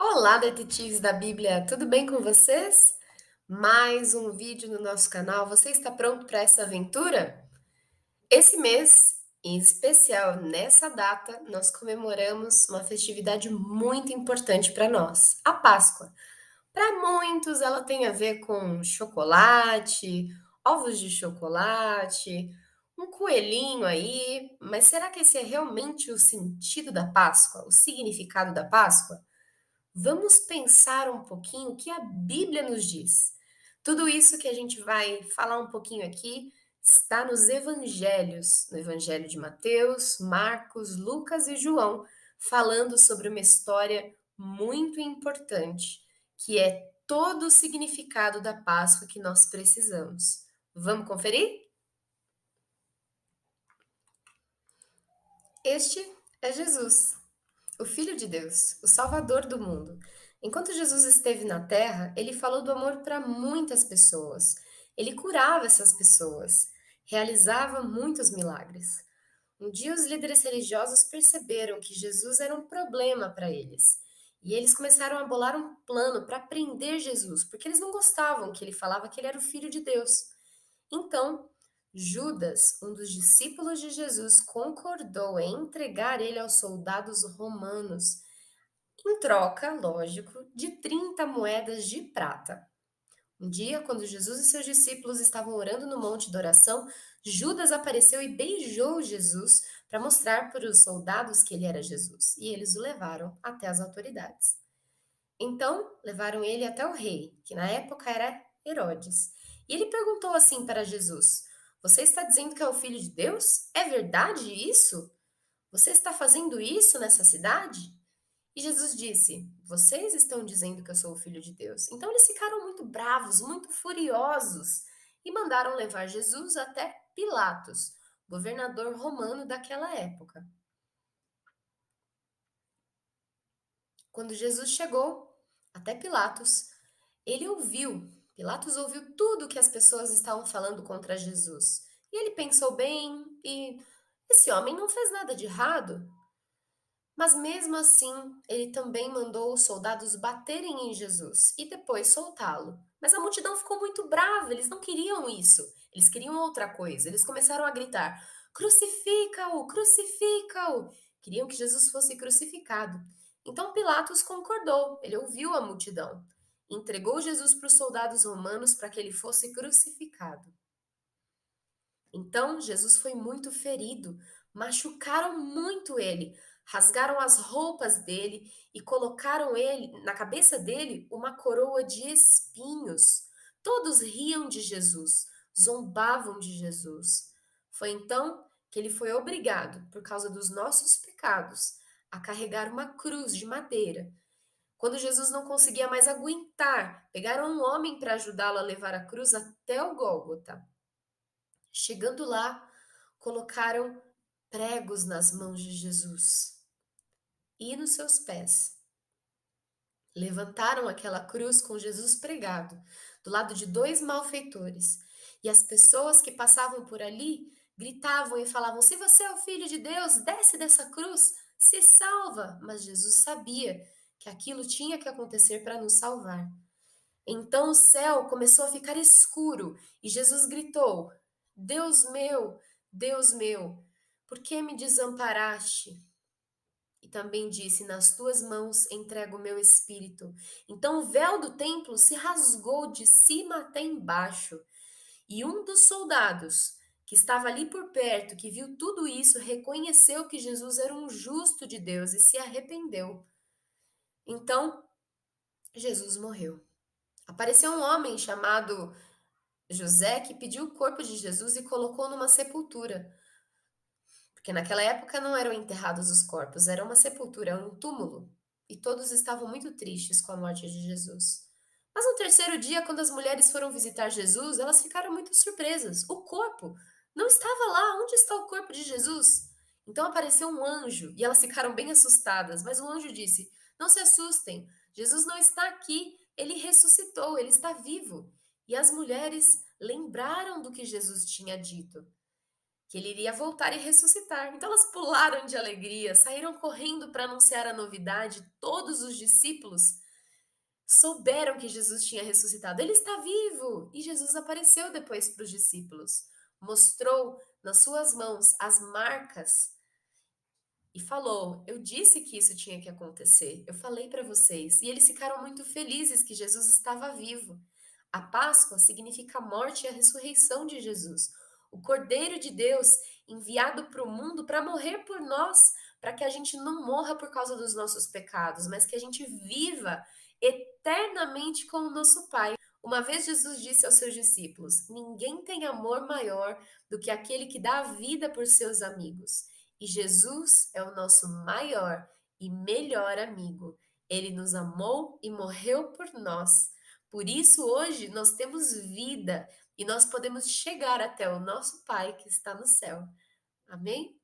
Olá, detetives da Bíblia, tudo bem com vocês? Mais um vídeo no nosso canal. Você está pronto para essa aventura? Esse mês, em especial nessa data, nós comemoramos uma festividade muito importante para nós, a Páscoa. Para muitos, ela tem a ver com chocolate, ovos de chocolate, um coelhinho aí, mas será que esse é realmente o sentido da Páscoa, o significado da Páscoa? Vamos pensar um pouquinho o que a Bíblia nos diz. Tudo isso que a gente vai falar um pouquinho aqui está nos evangelhos, no Evangelho de Mateus, Marcos, Lucas e João, falando sobre uma história muito importante, que é todo o significado da Páscoa que nós precisamos. Vamos conferir? Este é Jesus, o Filho de Deus, o Salvador do mundo. Enquanto Jesus esteve na terra, ele falou do amor para muitas pessoas. Ele curava essas pessoas, realizava muitos milagres. Um dia, os líderes religiosos perceberam que Jesus era um problema para eles. E eles começaram a bolar um plano para prender Jesus, porque eles não gostavam que ele falava que ele era o Filho de Deus. Então, Judas, um dos discípulos de Jesus, concordou em entregar ele aos soldados romanos, em troca, lógico, de 30 moedas de prata. Um dia, quando Jesus e seus discípulos estavam orando no monte de oração, Judas apareceu e beijou Jesus para mostrar para os soldados que ele era Jesus, e eles o levaram até as autoridades. Então, levaram ele até o rei, que na época era Herodes. E ele perguntou assim para Jesus: Você está dizendo que é o filho de Deus? É verdade isso? Você está fazendo isso nessa cidade? E Jesus disse: Vocês estão dizendo que eu sou o filho de Deus. Então eles ficaram muito bravos, muito furiosos e mandaram levar Jesus até Pilatos, governador romano daquela época. Quando Jesus chegou até Pilatos, ele ouviu. Pilatos ouviu tudo o que as pessoas estavam falando contra Jesus. E ele pensou bem e esse homem não fez nada de errado. Mas mesmo assim, ele também mandou os soldados baterem em Jesus e depois soltá-lo. Mas a multidão ficou muito brava, eles não queriam isso. Eles queriam outra coisa. Eles começaram a gritar: Crucifica-o! Crucifica-o! Queriam que Jesus fosse crucificado. Então Pilatos concordou, ele ouviu a multidão. Entregou Jesus para os soldados romanos para que ele fosse crucificado. Então Jesus foi muito ferido, machucaram muito ele, rasgaram as roupas dele e colocaram ele na cabeça dele uma coroa de espinhos. Todos riam de Jesus, zombavam de Jesus. Foi então que ele foi obrigado, por causa dos nossos pecados, a carregar uma cruz de madeira. Quando Jesus não conseguia mais aguentar, pegaram um homem para ajudá-lo a levar a cruz até o Gólgota. Chegando lá, colocaram pregos nas mãos de Jesus e nos seus pés. Levantaram aquela cruz com Jesus pregado, do lado de dois malfeitores. E as pessoas que passavam por ali gritavam e falavam: Se você é o filho de Deus, desce dessa cruz, se salva. Mas Jesus sabia que aquilo tinha que acontecer para nos salvar. Então o céu começou a ficar escuro e Jesus gritou: Deus meu, por que me desamparaste? E também disse: Nas tuas mãos entrego o meu espírito. Então o véu do templo se rasgou de cima até embaixo. E um dos soldados que estava ali por perto, que viu tudo isso, reconheceu que Jesus era um justo de Deus e se arrependeu. Então Jesus morreu. Apareceu um homem chamado José que pediu o corpo de Jesus e colocou numa sepultura, porque naquela época não eram enterrados os corpos, era uma sepultura, um túmulo, e todos estavam muito tristes com a morte de Jesus. Mas no terceiro dia, quando as mulheres foram visitar Jesus, elas ficaram muito surpresas. O corpo não estava lá. Onde está o corpo de Jesus? Então apareceu um anjo e elas ficaram bem assustadas, mas o anjo disse: Não se assustem, Jesus não está aqui, ele ressuscitou, ele está vivo. E as mulheres lembraram do que Jesus tinha dito, que ele iria voltar e ressuscitar. Então elas pularam de alegria, saíram correndo para anunciar a novidade. Todos os discípulos souberam que Jesus tinha ressuscitado. Ele está vivo! E Jesus apareceu depois para os discípulos, mostrou nas suas mãos as marcas e falou: Eu disse que isso tinha que acontecer, eu falei para vocês. E eles ficaram muito felizes que Jesus estava vivo. A Páscoa significa a morte e a ressurreição de Jesus, o Cordeiro de Deus enviado para o mundo para morrer por nós, para que a gente não morra por causa dos nossos pecados, mas que a gente viva eternamente com o nosso Pai. Uma vez Jesus disse aos seus discípulos: Ninguém tem amor maior do que aquele que dá a vida por seus amigos. E Jesus é o nosso maior e melhor amigo. Ele nos amou e morreu por nós. Por isso, hoje, nós temos vida e nós podemos chegar até o nosso Pai que está no céu. Amém?